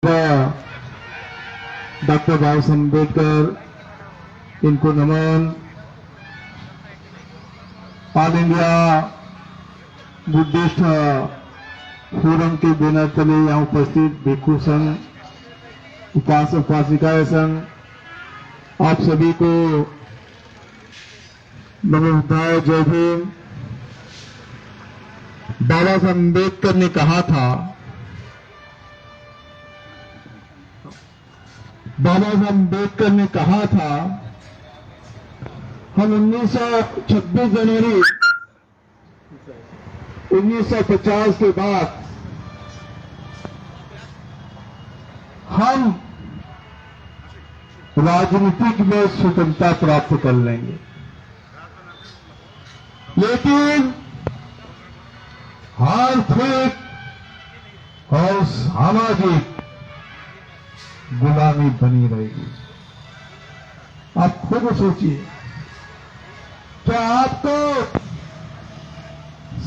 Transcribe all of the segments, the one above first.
Doctor बाबा साहब अम्बेडकर इनको नमन। All India Buddhist forum के banner तले यहाँ उपस्थित भिक्षु संघ, उपासक उपासिकाएं संघ, आप सभी को नमस्कार, जय भीम। बाबा साहब अम्बेडकर ने कहा था, बाबा साहब अम्बेडकर ने कहा था, हम 26 जनवरी 1950 के बाद हम राजनीतिक में स्वतंत्रता प्राप्त कर लेंगे, लेकिन आर्थिक और सामाजिक गुलामी बनी रहेगी। आप खुद सोचिए, क्या आपको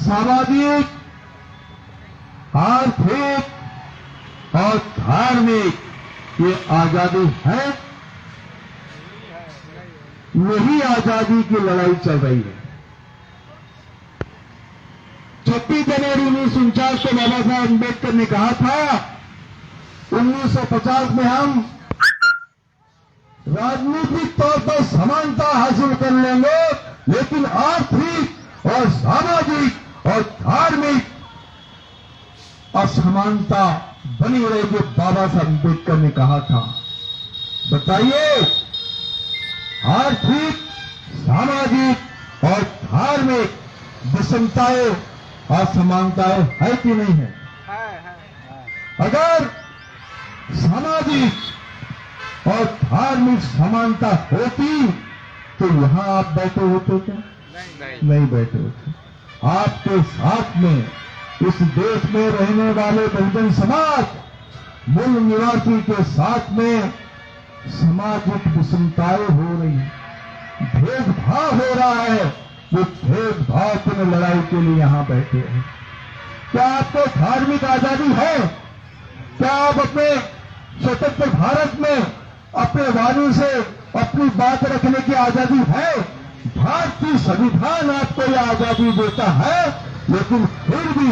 सामाजिक, आर्थिक और धार्मिक ये आजादी है? यही आजादी की लड़ाई चल रही है। 26 जनवरी 1949 को बाबा साहब अम्बेडकर ने कहा था, 1950 में हम राजनीतिक तौर पर समानता हासिल कर लेंगे, लेकिन आर्थिक और सामाजिक और धार्मिक असमानता बनी रहेगी। बाबा साहब अम्बेडकर ने कहा था। बताइए, आर्थिक, सामाजिक और धार्मिक विषमताएं, असमानताएं है कि नहीं है? अगर सामाजिक और धार्मिक समानता होती तो यहां आप बैठे होते क्या? नहीं बैठे होते। आपके साथ में इस देश में रहने वाले बहुजन समाज, मूल निवासी के साथ में सामाजिक विषमताएं हो रही है, भेदभाव हो रहा है। वो भेदभाव की लड़ाई के लिए यहां बैठे हैं। क्या आपको धार्मिक आजादी है? क्या आप अपने स्वतंत्र भारत में अपने वाणी से अपनी बात रखने की आजादी है? भारतीय संविधान आपको यह आजादी देता है, लेकिन फिर भी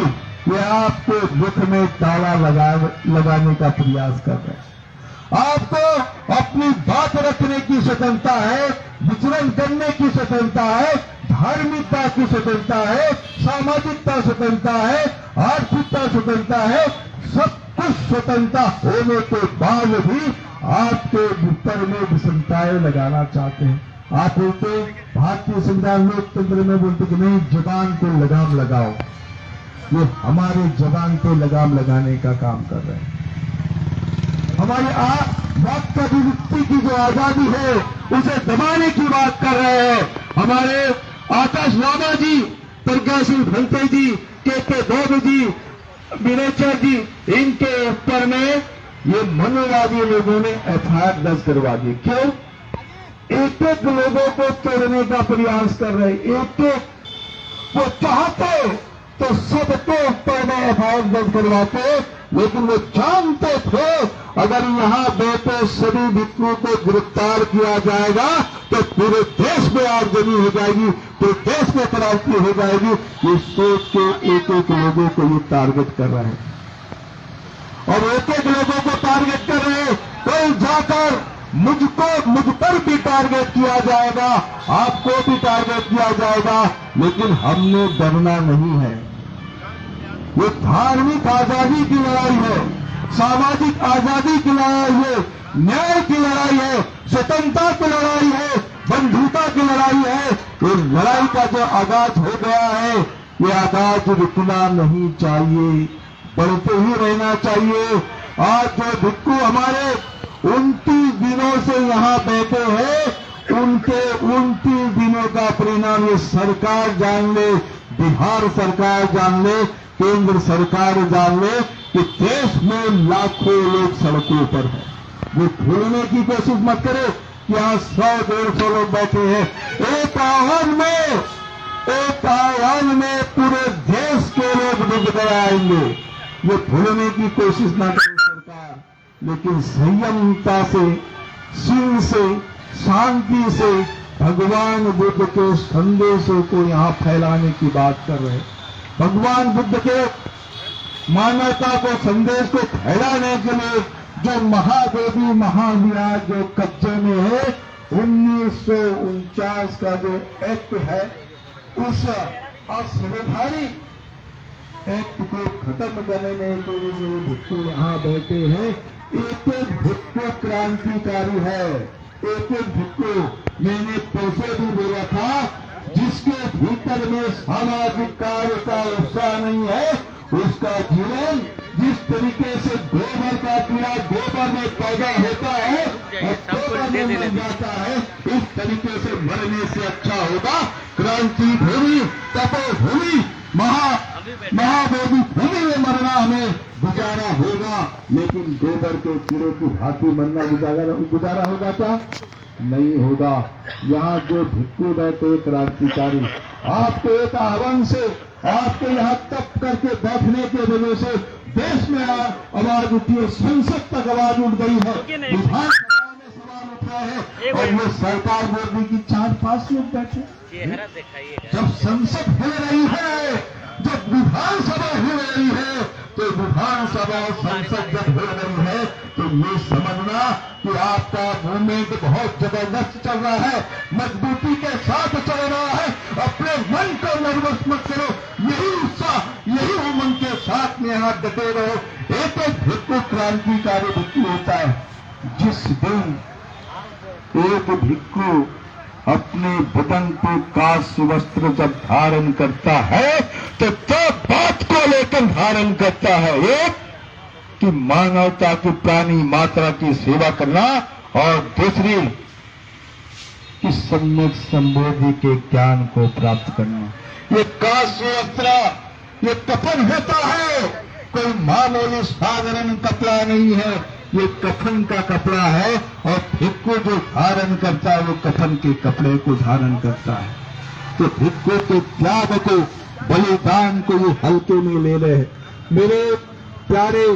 ये आपको मुख में ताला लगाने का प्रयास कर रहे हैं। आपको अपनी बात रखने की स्वतंत्रता है, विचरण करने की स्वतंत्रता है, धार्मिकता की स्वतंत्रता है, सामाजिकता स्वतंत्रता है, आर्थिकता स्वतंत्रता है। सब कुछ स्वतंत्रता होने के बाद भी आपके ऊपर में विषमताएं लगाना चाहते हैं। आप बोलते, भारतीय संविधान लोकतंत्र में बोलते कि नहीं, जबान को लगाम लगाओ। ये हमारे जबान को लगाम लगाने का काम कर रहे हैं। हमारी वाक अभिव्यक्ति की जो आजादी है उसे दबाने की बात कर रहे हैं। हमारे आकाश लामा जी, प्रज्ञा सिंह भंते जी, के धोबी जी, विनेचर जी, इनके ऊपर में ये मनोवादी लोगों ने एफआईआर दर्ज करवा दी। क्यों? एक एक लोगों को तोड़ने का प्रयास कर रहे। एक एक वो चाहते तो सबके ऊपर में एफआईआर दर्ज करवाते, लेकिन वो जानते थे अगर यहां बैठे सभी भिक्षुओं को गिरफ्तार किया जाएगा तो पूरे देश में आगजनी हो जाएगी, तो देश में क्रांति हो जाएगी। ये सोच के एक एक लोगों को ये टारगेट कर रहे हैं, और एक एक लोगों को टारगेट कर रहे हैं। कोई जाकर मुझ पर भी टारगेट किया जाएगा, आपको भी टारगेट किया जाएगा, लेकिन हमने डरना नहीं है। ये धार्मिक आजादी की लड़ाई है, सामाजिक आजादी की लड़ाई है, न्याय की लड़ाई है, स्वतंत्रता की लड़ाई है, बंधुता की लड़ाई है। ये लड़ाई का जो आगाज हो गया है, ये आगाज रुकना नहीं चाहिए, बढ़ते ही रहना चाहिए। आज जो भिक्षु हमारे 29 दिनों से यहां बैठे हैं, उनके 29 दिनों का परिणाम ये सरकार जान ले, बिहार सरकार जान ले, केंद्र सरकार जान ले कि देश में लाखों लोग सड़कों पर हैं। वो भूलने की कोशिश मत करे कि यहाँ 100-150 लोग बैठे हैं। एक आह्वान में पूरे देश के लोग डूब कर आएंगे। ये भूलने की कोशिश ना करे सरकार। लेकिन संयमता से, सिंह से, शांति से भगवान बुद्ध के संदेशों को यहां फैलाने की बात कर रहे हैं। भगवान बुद्ध के मानवता को, संदेश को फैलाने के लिए जो महाबोधि महाविहार जो कब्जे में है, 1949 का जो एक्ट है, उस असंवैधानिक एक्ट को खत्म करने के लिए जो भिक्षु यहाँ बैठे हैं, एक भिक्षु क्रांतिकारी है। एक भिक्षु, मैंने पैसे भी बोला था, जिसके भीतर में सामाजिक कार्य का उत्साह नहीं है, उसका जीवन जिस तरीके से गोबर का कीड़ा गोबर में पैदा होता है और गोबर में मर जाता है, इस तरीके से मरने से अच्छा होगा क्रांति भूमि, तपोभूमि, महाबोधि भूमि में मरना हमें गुजारा होगा। लेकिन गोबर के कीड़े की भांति मरना गुजारा होगा क्या? नहीं होगा। यहाँ जो भिक्षु बैठे क्रांतिकारी, आपके एक आह्वान से, आपके यहाँ तप करके बैठने के वजह से देश में आवाज उठी है, संसद तक आवाज उठ गई है, विधानसभा में सवाल उठा है, और ये सरकार बोलने की 4-5 लोग बैठे। जब संसद हो रही है, जब विधानसभा हो रही है, तो विधानसभा और संसद जब हो रही है, तो ये समझना कि आपका मूवमेंट बहुत जबरदस्त चल रहा है, मजबूती के साथ चल रहा है। अपने मन को नर्वस मत करो, यही उत्साह, यही उमंग के साथ में आप डटे रहो। एक भिक्षु क्रांतिकारी भिक्षु होता है। जिस दिन एक भिक्षु अपने बदन पे काश वस्त्र जब धारण करता है, तो तब बात को लेकर धारण करता है, एक कि मानवता की, प्राणी मात्रा की सेवा करना, और दूसरी कि सम्यक संबोधि के ज्ञान को प्राप्त करना। ये काश वस्त्र, ये कफन होता है, कोई मामूली साधारण कपड़ा नहीं है, ये कफन का कपड़ा है। और भिक्षु जो धारण करता है, वो कफन के कपड़े को धारण करता है। तो भिक्षु के त्याग को, बलिदान को ये हल्के में ले रहे हैं। मेरे प्यारे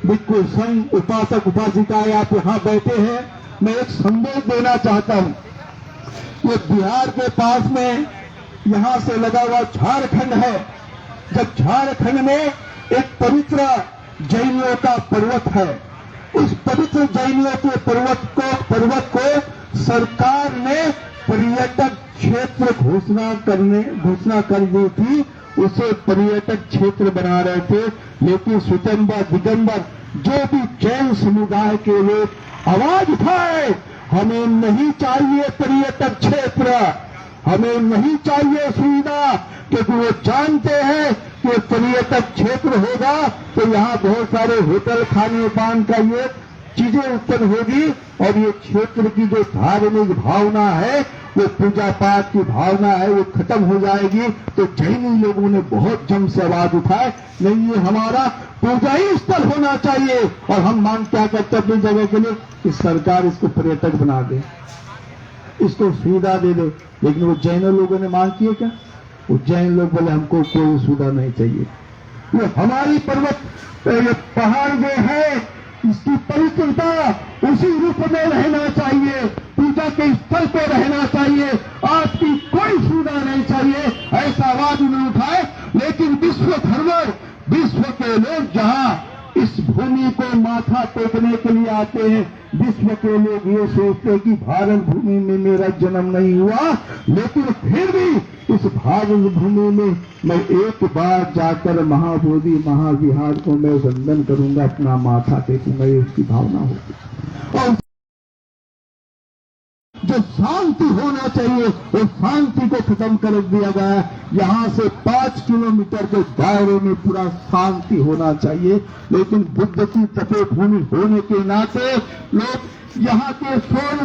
भिक्षु संघ उपासक उपासिकाएं, आप यहाँ बैठे हैं, मैं एक संदेश देना चाहता हूँ। ये बिहार के पास में यहाँ से लगा हुआ झारखंड है। जब झारखंड में एक पवित्र जैनियों का पर्वत है, उस पवित्र जैनियों के पर्वत को सरकार ने पर्यटक क्षेत्र घोषणा कर दी थी। उसे पर्यटक क्षेत्र बना रहे थे, लेकिन स्वतंत्र दिगंबर जो भी जैन समुदाय के लोग आवाज उठाए, हमें नहीं चाहिए पर्यटक क्षेत्र, हमें नहीं चाहिए सुविधा, क्योंकि वो जानते हैं कि पर्यटक क्षेत्र होगा तो यहाँ बहुत सारे होटल, खाने पान का ये चीजें उत्पन्न होगी, और ये क्षेत्र की जो धार्मिक भावना है, वो पूजा पाठ की भावना है, वो खत्म हो जाएगी। तो जैनी लोगों ने बहुत जम से आवाज उठाए, नहीं ये हमारा पूजा ही स्थल होना चाहिए। और हम मांग क्या करते अपनी जगह के लिए कि सरकार इसको पर्यटक बना दे, इसको सुविधा दे दे। लेकिन वो जैन लोगों ने मांग की है क्या? वो जैन लोग बोले हमको कोई सुविधा नहीं चाहिए, ये हमारी पर्वत, ये पहाड़ जो है, इसकी पवित्रता उसी रूप में रहना चाहिए, पूजा के स्थल पे रहना चाहिए, आपकी कोई सुविधा नहीं चाहिए, ऐसा आवाज उन्होंने उठाए। लेकिन विश्व के लोग जहां इस भूमि को माथा टेकने के लिए आते हैं, विश्व के लोग ये सोचते हैं कि भारत भूमि में मेरा जन्म नहीं हुआ, लेकिन फिर भी इस भारत भूमि में मैं एक बार जाकर महाबोधि महाविहार को मैं वंदन करूंगा, अपना माथा टेकूंगा, ये उसकी भावना होगी। और जो शांति होना चाहिए, वो शांति को खत्म कर दिया गया। यहाँ से 5 किलोमीटर के दायरे में पूरा शांति होना चाहिए। लेकिन बुद्ध की तपोभूमि होने के नाते लोग यहाँ के शोर